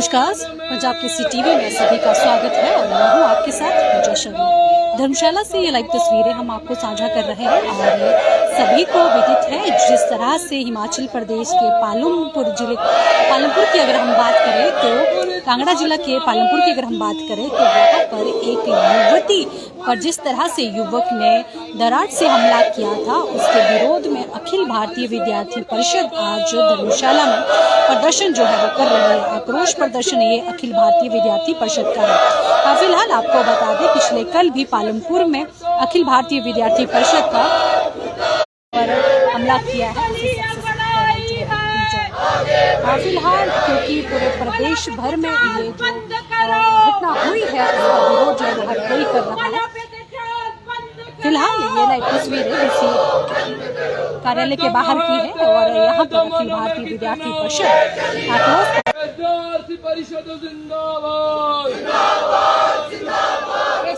नमस्कार, पंजाब के टीवी में सभी का स्वागत है और मैं हूँ आपके साथ पूजा शर्मा। धर्मशाला से ये लाइव तस्वीरें हम आपको साझा कर रहे हैं और सभी को विदित है जिस तरह से हिमाचल प्रदेश के पालमपुर की अगर हम बात करें तो कांगड़ा जिला के पालमपुर की अगर हम बात करें तो वहाँ पर एक युवती पर जिस तरह से युवक ने दरार से हमला किया था उसके विरोध में अखिल भारतीय विद्यार्थी परिषद आज धर्मशाला में प्रदर्शन जो है वो कर रही है। आक्रोश प्रदर्शन ये अखिल भारतीय विद्यार्थी परिषद का है। फिलहाल आपको बता दें पिछले कल भी पालमपुर में अखिल भारतीय विद्यार्थी परिषद का पर हमला किया है। फिलहाल क्योंकि पूरे प्रदेश भर में ये जो घटना हुई है उसका विरोध जो है हर कोई कर रहा है। फिलहाल ये लाइव तस्वीरें इसी कार्यालय के बाहर की है और यहाँ पर अखिल भारतीय विद्यार्थी परिषद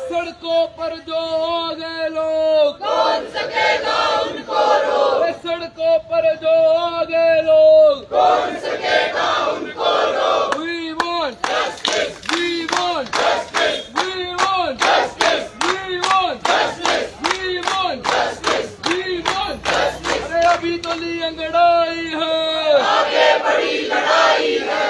सड़कों पर जो आ गए लोग कौन सकेगा उनको रोक, सड़कों पर जो आ गए लोग कौन सकेगा उनको रोक। We want justice, we want justice, we want justice, we want justice, we want justice, we want justice। अरे अभी तो ली अंगड़ाई है, आगे बड़ी लड़ाई है।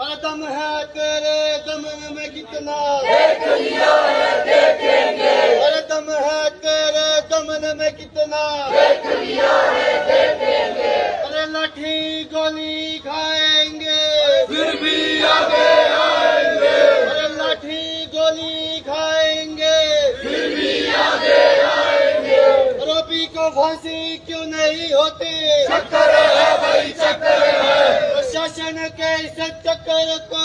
और दम है तेरे दमन में कितना देख लिया है देखेंगे। और दम है तेरे दमन में कितना देख लिया है देखेंगे। अरे लाठी गोली खाएंगे फिर भी आगे आएंगे। अरे लाठी गोली खाएंगे फिर भी आगे आएंगे। आरोपी को फांसी क्यों नहीं होती? चक्कर है भाई चक्कर है। प्रशासन के इस चक्कर को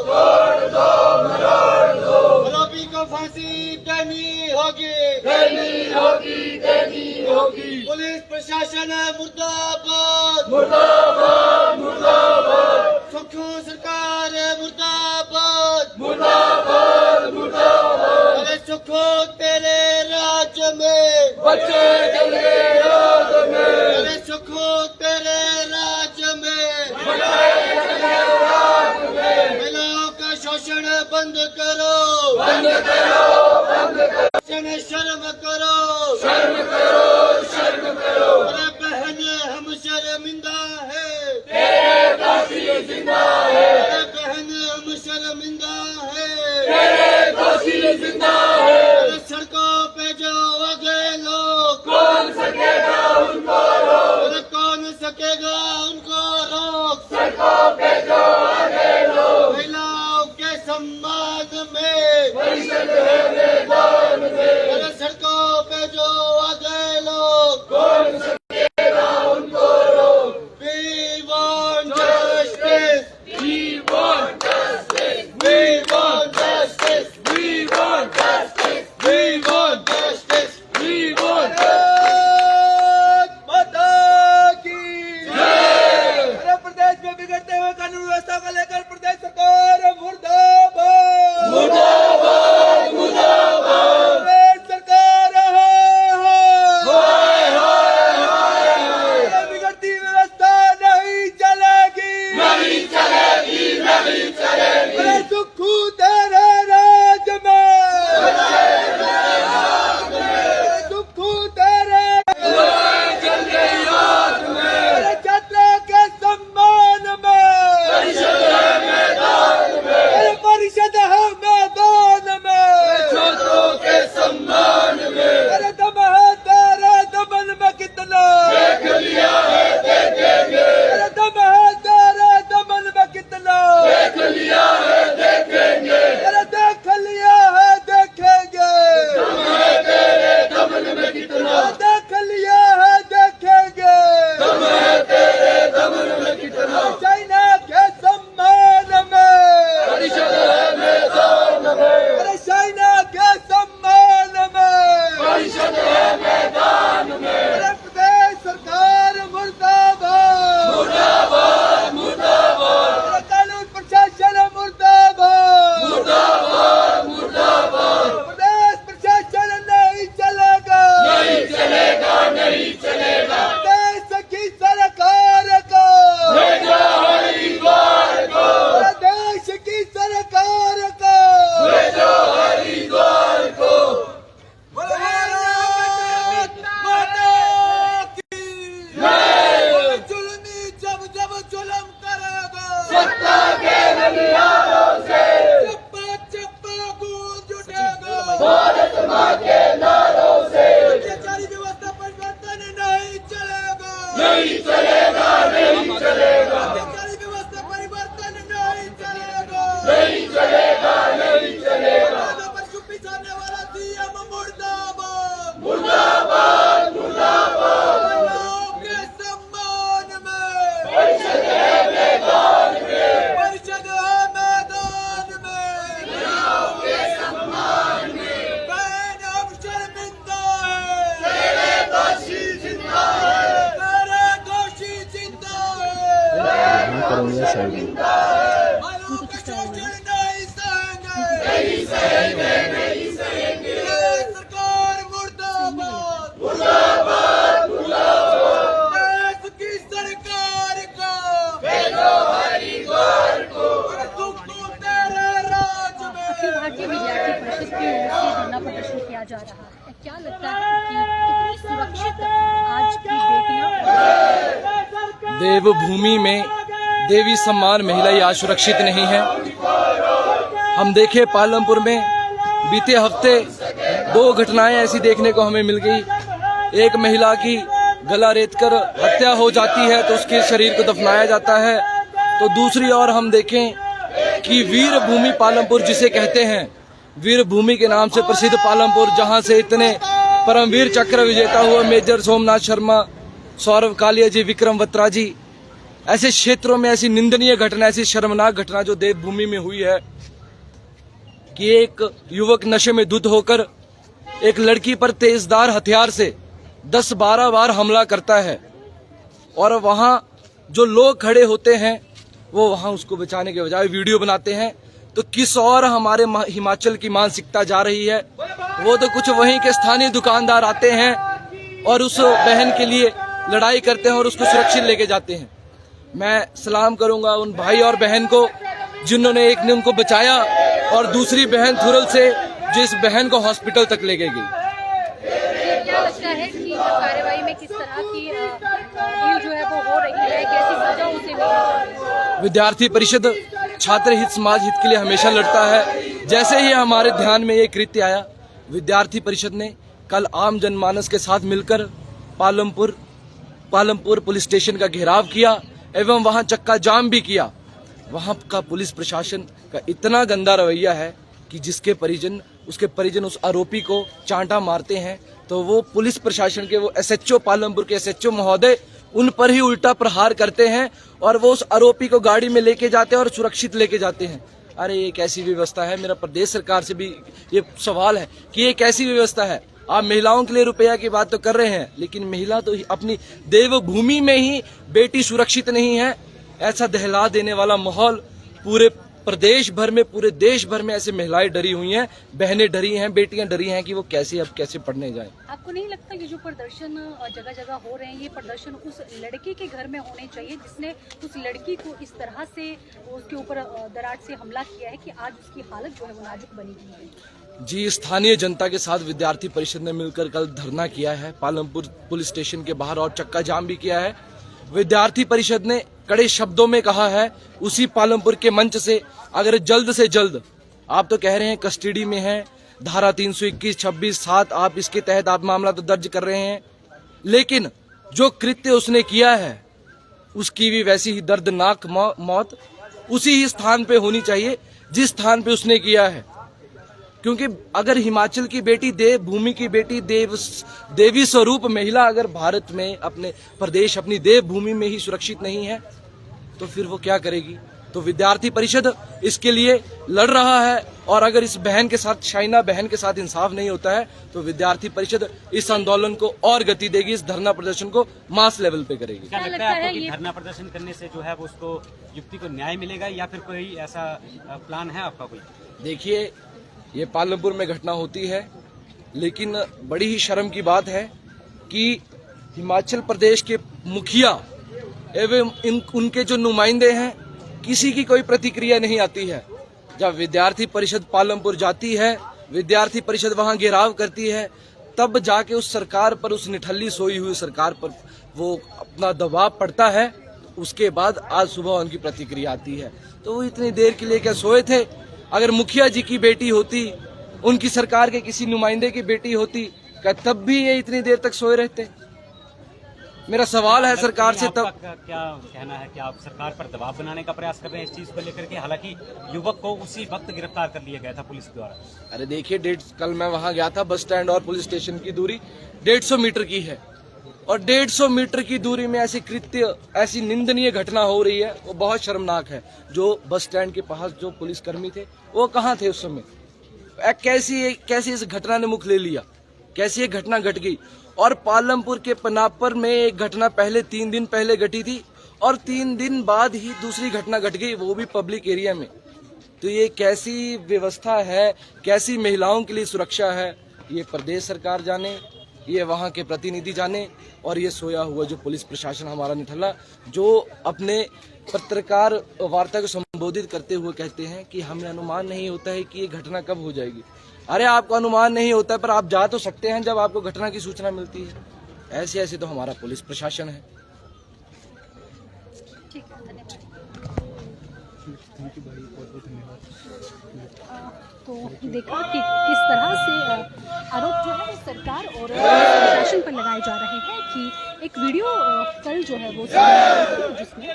तोड़ दो मरोड़ दो। आरोपी को फांसी देनी होगी देनी होगी देनी होगी। पुलिस प्रशासन मुर्दाबाद मुर्दाबाद मुर्दाबाद। सुखू सरकार मुर्दाबाद मुर्दाबाद मुर्दाबाद। अरे सुखू तेरे राज्य में बच्चे जल गए राज में। अरे सुखू तेरे राज्य में बच्चे जल गए राज में। महिलाओं का शोषण बंद करो बंद करो बंद करो। शर्म करो शर्म करो शर्म करो। अरे बहन हम शर्मिंदा है तेरे दोषी जिंदा है। अरे बहन हम शर्मिंदा है तेरे दोषी जिंदा है। अरे सड़कों पे जो आ गए लोग कौन सकेगा उनको रोक। अरे कौन सकेगा उनको रोक। सड़कों पे जो आ गए लोग महिलाओं के सम्मान में परिषद है अत्याचारी व्यवस्था परिवर्तन नहीं चलेगा, नहीं चलेगा, नहीं चलेगा। अत्याचारी व्यवस्था परिवर्तन नहीं चलेगा, नहीं चलेगा, नहीं चलेगा। पर चुप्पी साधने वाला सीएम मुर्दाबाद, मुर्दाबाद, मुर्दाबाद। महिलाओं के सम्मान में परिषद है मैदान में, परिषद है मैदान में। महिलाओं के सम्मान में बहन अब शर्मिंदा है, तेरे दोषी जिंदा है, तेरे दोषी जिंदा है, शर्मिंदा है। महिलाओं का शोषण नहीं सहेंगे, नहीं सहेंगे, नहीं सहेंगे। सरकार मुर्दाबाद, मुर्दाबाद, मुर्दाबाद। देश की सरकार का भेजो हरिद्वार को, दुख को तेरे राज में। अखिल भारतीय विद्यार्थी परिषद की ओर से धरना प्रदर्शन किया जा रहा है। क्या लगता है कि कितनी सुरक्षित आज की बेटियां? देवभूमि में देवी सम्मान महिलाएं आज सुरक्षित नहीं है। हम देखे पालमपुर में बीते हफ्ते 2 घटनाएं ऐसी देखने को हमें मिल गई। एक महिला की गला रेतकर हत्या हो जाती है तो उसके शरीर को दफनाया जाता है, तो दूसरी ओर हम देखें कि वीर भूमि पालमपुर जिसे कहते हैं, वीर भूमि के नाम से प्रसिद्ध पालमपुर, जहां से इतने परमवीर चक्र विजेता हुए मेजर सोमनाथ शर्मा, सौरभ कालिया जी, विक्रम बत्रा जी, ऐसे क्षेत्रों में ऐसी निंदनीय घटना, ऐसी शर्मनाक घटना जो देवभूमि में हुई है कि एक युवक नशे में धुत होकर एक लड़की पर तेजधार हथियार से 10-12 बार हमला करता है और वहां जो लोग खड़े होते हैं वो वहां उसको बचाने के बजाय वीडियो बनाते हैं। तो किस और हमारे हिमाचल की मानसिकता जा रही है? वो तो कुछ वहीं के स्थानीय दुकानदार आते हैं और उस बहन के लिए लड़ाई करते हैं और उसको सुरक्षित लेके जाते हैं। मैं सलाम करूंगा उन भाई और बहन को जिन्होंने, एक ने उनको बचाया और दूसरी बहन थुरल से जिस बहन को हॉस्पिटल तक लेके गई। क्या लगता है कि कार्रवाई में किस तरह की डील जो है वो हो रही है, कैसी सजा उसे मिलनी चाहिए? विद्यार्थी परिषद छात्र हित, समाज हित के लिए हमेशा लड़ता है। जैसे ही हमारे ध्यान में ये कृत्य आया, विद्यार्थी परिषद ने कल आम जनमानस के साथ मिलकर पालमपुर पुलिस स्टेशन का घेराव किया एवं वहां चक्का जाम भी किया। वहां का पुलिस प्रशासन का इतना गंदा रवैया है कि जिसके परिजन, उसके परिजन उस आरोपी को चांटा मारते हैं तो वो पुलिस प्रशासन के, वो एसएचओ, पालमपुर के एसएचओ महोदय उन पर ही उल्टा प्रहार करते हैं और वो उस आरोपी को गाड़ी में लेके जाते हैं और सुरक्षित लेके जाते हैं। अरे ये कैसी व्यवस्था है? मेरा प्रदेश सरकार से भी ये सवाल है कि ये कैसी व्यवस्था है? आप महिलाओं के लिए रुपया की बात तो कर रहे हैं, लेकिन महिला तो अपनी देवभूमि में ही बेटी सुरक्षित नहीं है। ऐसा दहला देने वाला माहौल पूरे प्रदेश भर में, पूरे देश भर में ऐसे महिलाएं डरी हुई हैं, बहनें डरी हैं, बेटियां डरी हैं कि वो कैसे पढ़ने जाएं। आपको नहीं लगता ये जो प्रदर्शन जगह जगह हो रहे हैं, ये प्रदर्शन उस लड़के के घर में होने चाहिए जिसने उस लड़की को इस तरह से उसके ऊपर दरार से हमला किया है कि आज उसकी हालत जो है वो नाजुक बनी हुई है? जी, स्थानीय जनता के साथ विद्यार्थी परिषद ने मिलकर कल धरना किया है पालमपुर पुलिस स्टेशन के बाहर और चक्का जाम भी किया है। विद्यार्थी परिषद ने कड़े शब्दों में कहा है उसी पालमपुर के मंच से, अगर जल्द से जल्द, आप तो कह रहे हैं कस्टडी में है, धारा 321, 26, 7 आप इसके तहत आप मामला तो दर्ज कर रहे हैं, लेकिन जो कृत्य उसने किया है उसकी भी वैसी ही दर्दनाक मौत उसी ही स्थान पे होनी चाहिए जिस स्थान पे उसने किया है। क्योंकि अगर हिमाचल की बेटी, देवभूमि की बेटी, देवी स्वरूप महिला अगर भारत में, अपने प्रदेश, अपनी देवभूमि में ही सुरक्षित नहीं है तो फिर वो क्या करेगी? तो विद्यार्थी परिषद इसके लिए लड़ रहा है और अगर इस बहन के साथ, शाइना बहन के साथ इंसाफ नहीं होता है तो विद्यार्थी परिषद इस आंदोलन को और गति देगी, इस धरना प्रदर्शन को मास लेवल पे करेगी। क्या लगता है आपको कि धरना प्रदर्शन करने से जो है वो उसको, युवती को न्याय मिलेगा या फिर कोई ऐसा प्लान है आपका कोई? देखिए, ये पालमपुर में घटना होती है, लेकिन बड़ी ही शर्म की बात है कि हिमाचल प्रदेश के मुखिया एवं उनके जो नुमाइंदे हैं, किसी की कोई प्रतिक्रिया नहीं आती है। जब विद्यार्थी परिषद पालमपुर जाती है, विद्यार्थी परिषद वहां घेराव करती है, तब जाके उस सरकार पर, उस निठल्ली सोई हुई सरकार पर वो अपना दबाव पड़ता है। उसके बाद आज सुबह उनकी प्रतिक्रिया आती है। तो वो इतनी देर के लिए क्या सोए थे? अगर मुखिया जी की बेटी होती उनकी सरकार के किसी नुमाइंदे की बेटी होती क्या तब भी ये इतनी देर तक सोए रहते? मेरा सवाल है सरकार से तब। आपका क्या कहना है कि आप सरकार पर दबाव बनाने का प्रयास कर रहे हैं इस चीज को लेकर के? हालांकि युवक को उसी वक्त गिरफ्तार कर लिया गया था पुलिस द्वारा। अरे देखिए, कल मैं वहां गया था, बस स्टैंड और पुलिस स्टेशन की दूरी 150 मीटर की है, और 150 मीटर की दूरी में ऐसी कृत्य, ऐसी निंदनीय घटना हो रही है, वो बहुत शर्मनाक है। जो बस स्टैंड के पास जो पुलिसकर्मी थे वो कहाँ थे उस समय? कैसी इस घटना ने मुख ले लिया? कैसी ये घटना घट गई? और पालमपुर के पनापर में एक घटना पहले 3 दिन पहले घटी थी, और 3 दिन बाद ही दूसरी घटना घट गई, वो भी पब्लिक एरिया में। तो ये कैसी व्यवस्था है, कैसी महिलाओं के लिए सुरक्षा है, ये प्रदेश सरकार जाने, ये वहाँ के प्रतिनिधि जाने, और ये सोया हुआ जो पुलिस प्रशासन हमारा निठल्ला, जो अपने पत्रकार वार्ता को संबोधित करते हुए कहते हैं कि हमें अनुमान नहीं होता है कि ये घटना कब हो जाएगी। अरे आपको अनुमान नहीं होता है, पर आप जा तो सकते हैं जब आपको घटना की सूचना मिलती है। ऐसे ऐसे तो हमारा पुलिस प्रशासन है। ठीक है, धन्यवाद। तो देखा कि किस तरह से आरोप जो है वो सरकार और प्रशासन पर लगाए जा रहे हैं कि एक वीडियो कल जो है वो सामने आई थी, जिसमें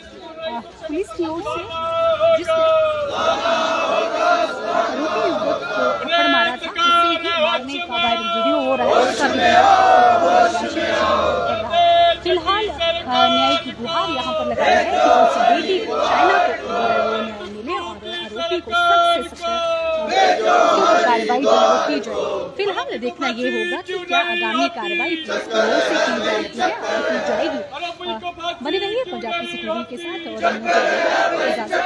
पुलिस की ओर से जिसने आरोपी युवक को थप्पड़ मारा था, उससे ही मारने का वायरल वीडियो हो रहा है, उसका भी फिलहाल न्याय की गुहार यहाँ पर लगाई है कि उस बेटी को, चाइना को न्याय मिले और आरोपी को सख्त से सख्त कार्रवाई की जाए। फिलहाल देखना ये होगा कि क्या आगामी कार्रवाई पुलिस की ओर से की जाती है और की जाएगी। बने रहिए पंजाब टीवी के साथ और मुझे इजाजत।